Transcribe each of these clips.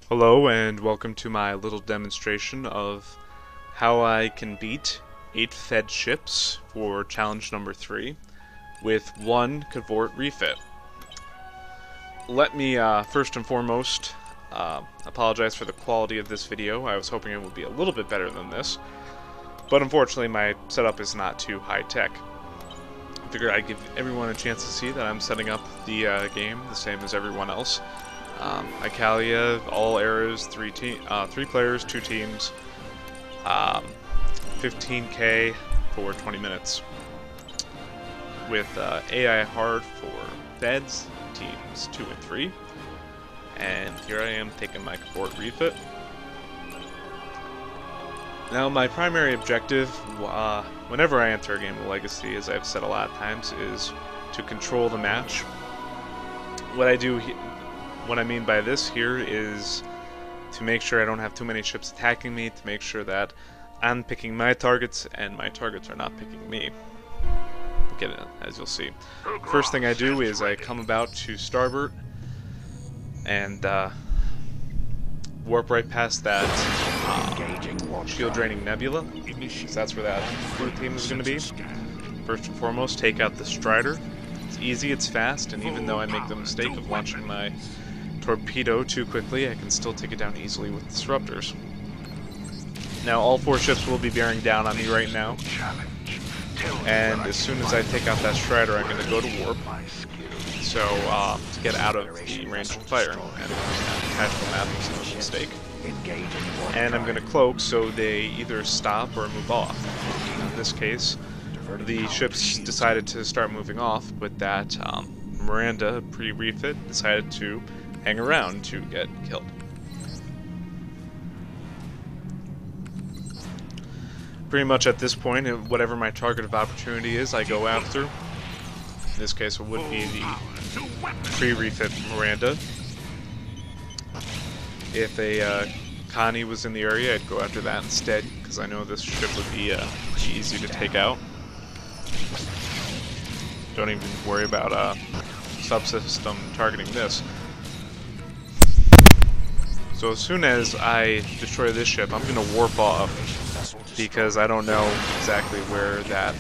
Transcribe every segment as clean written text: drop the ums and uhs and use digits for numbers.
Hello and welcome to my little demonstration of how I can beat 8 fed ships for challenge number 3 with 1 K'Vort Refit. Let me first and foremost apologize for the quality of this video. I was hoping it would be a little bit better than this, but unfortunately my setup is not too high-tech. I figured I'd give everyone a chance to see that I'm setting up the game the same as everyone else. Ikalia, all eras, 3 players, 2 teams, 15k for 20 minutes. With AI hard for feds, teams 2 and 3. And here I am taking my K'Vort Refit. Now my primary objective, whenever I enter a game of Legacy, as I've said a lot of times, is to control the match. What I mean by this here is to make sure I don't have too many ships attacking me, to make sure that I'm picking my targets and my targets are not picking me. Get it, as you'll see. First thing I do is I come about to starboard and warp right past that shield draining nebula, because that's where that blue team is going to be. First and foremost, take out the Strider. It's easy, it's fast, and even though I make the mistake of launching my torpedo too quickly, I can still take it down easily with disruptors. Now all 4 ships will be bearing down on me right now, and as soon as I take out that Strider, I'm going to go to warp, so to get out of the range of fire, and tactical math was a mistake. And I'm going to cloak so they either stop or move off. In this case, the ships decided to start moving off, but that Miranda, pre-refit, decided to hang around to get killed. Pretty much at this point, whatever my target of opportunity is, I go after. In this case, it would be the pre-refit Miranda. If a Connie was in the area, I'd go after that instead, because I know this ship would be easy to take out. Don't even worry about subsystem targeting this. So as soon as I destroy this ship, I'm going to warp off, because I don't know exactly where that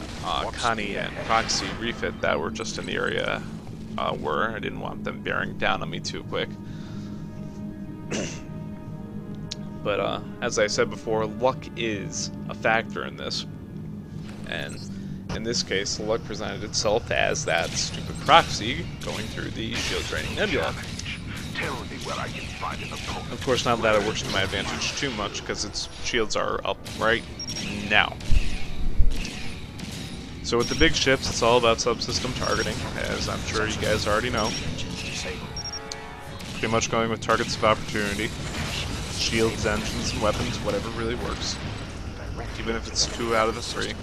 Connie and Proxy refit that were just in the area were. I didn't want them bearing down on me too quick. But as I said before, luck is a factor in this. And in this case, the luck presented itself as that stupid Proxy going through the shield draining nebula. Of course, not that it works to my advantage too much, because its shields are up right now. So with the big ships, it's all about subsystem targeting, as I'm sure you guys already know. Pretty much going with targets of opportunity. Shields, engines, and weapons, whatever really works. Even if it's 2 out of the 3.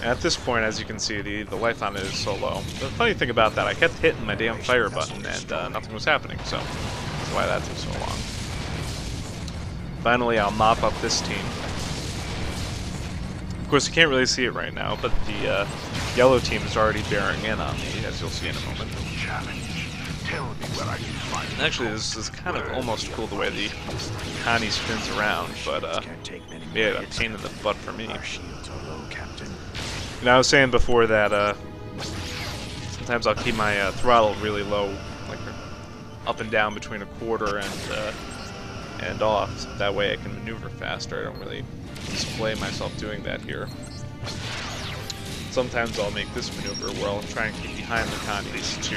And at this point, as you can see, the life on it is so low. The funny thing about that, I kept hitting my damn fire button and nothing was happening, so that's why that took so long. Finally, I'll mop up this team. Of course, you can't really see it right now, but the yellow team is already bearing in on me, as you'll see in a moment. Actually, this is kind of almost cool the way the Connie spins around, but yeah, a pain in the butt for me. And I was saying before that sometimes I'll keep my throttle really low, like up and down between 1/4 and off. That way I can maneuver faster. I don't really display myself doing that here. Sometimes I'll make this maneuver where I'll try and keep behind the Connies to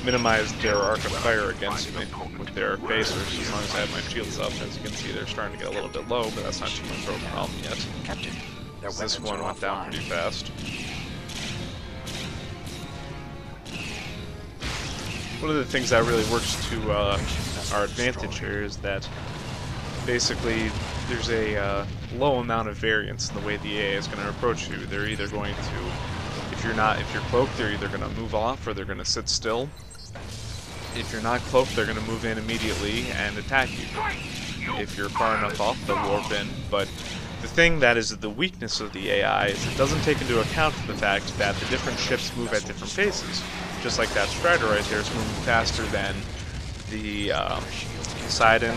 minimize their arc of fire against me with their phasers, as long as I have my shields up. As you can see, they're starting to get a little bit low, but that's not too much of a problem yet. This one went down pretty fast. One of the things that really works to our advantage here is that basically there's a low amount of variance in the way the AA is going to approach you. They're either going to, if you're cloaked, they're either going to move off or they're going to sit still. If you're not cloaked, they're going to move in immediately and attack you. If you're far enough off, they'll warp in. But the thing that is the weakness of the AI is it doesn't take into account the fact that the different ships move at different paces. Just like that Strider right there is moving faster than the Poseidon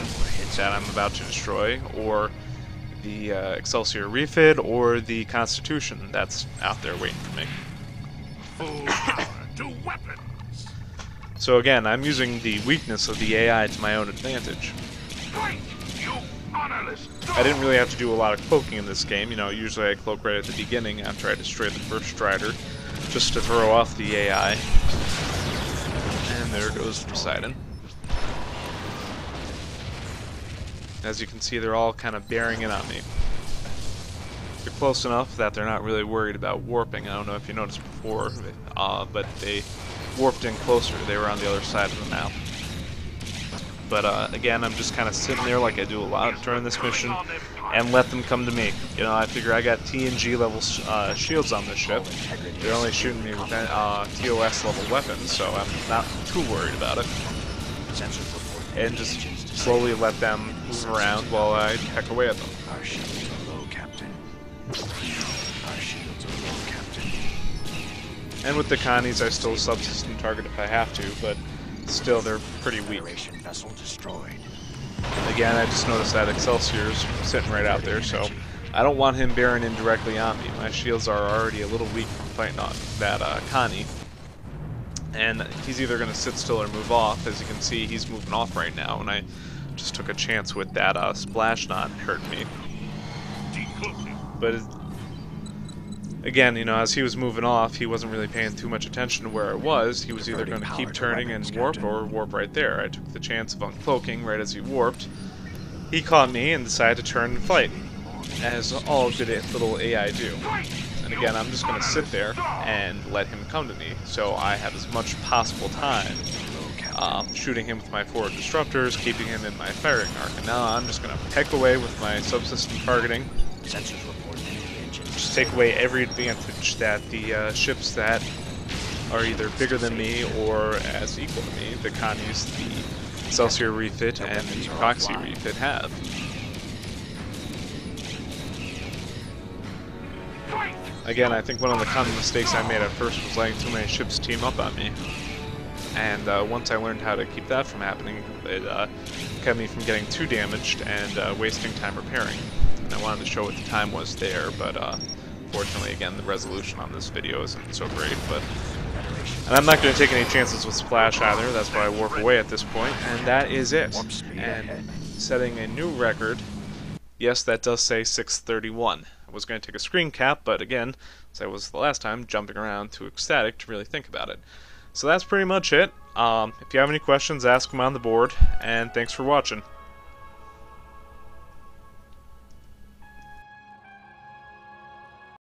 that I'm about to destroy, or the Excelsior Refit, or the Constitution that's out there waiting for me. Full power to weapons. So again, I'm using the weakness of the AI to my own advantage. Fight, you honorless dog. I didn't really have to do a lot of cloaking in this game. You know, usually I cloak right at the beginning after I destroy the first Strider, just to throw off the AI. And there goes Poseidon. As you can see, they're all kind of bearing in on me. They're close enough that they're not really worried about warping. I don't know if you noticed before, but they warped in closer. They were on the other side of the map. But again, I'm just kind of sitting there like I do a lot during this mission, and let them come to me. You know, I figure I got T and G level shields on this ship. They're only shooting me with TOS level weapons, so I'm not too worried about it. And just slowly let them move around while I peck away at them. Our shields are low, Captain. Our shields are low, Captain. And with the Connies, I still subsystem target if I have to, but still, they're pretty weak. Vessel destroyed. Again, I just noticed that Excelsior's sitting right out there, so I don't want him bearing in directly on me. My shields are already a little weak from fighting on that Connie. And he's either going to sit still or move off. As you can see, he's moving off right now, and I just took a chance with that splash not hurting me. But again, you know, as he was moving off, he wasn't really paying too much attention to where I was. He was either going to keep turning and warp, or warp right there. I took the chance of uncloaking right as he warped. He caught me and decided to turn and fight, as all good little AI do. And again, I'm just going to sit there and let him come to me, so I have as much possible time shooting him with my forward disruptors, keeping him in my firing arc. And now I'm just going to peck away with my subsystem targeting. Just take away every advantage that the ships that are either bigger than me or as equal to me, the Connies, the Excelsior Refit, and the Proxy Refit have. Again, I think one of the common mistakes I made at first was letting too many ships team up on me. And once I learned how to keep that from happening, it kept me from getting too damaged and wasting time repairing. And I wanted to show what the time was there, but fortunately, again, the resolution on this video isn't so great. And I'm not going to take any chances with Splash either. That's why I warp away at this point, and that is it. And setting a new record. Yes, that does say 6:31. I was going to take a screen cap, but again, as I was the last time, jumping around too ecstatic to really think about it. So that's pretty much it. If you have any questions, ask them on the board, and thanks for watching.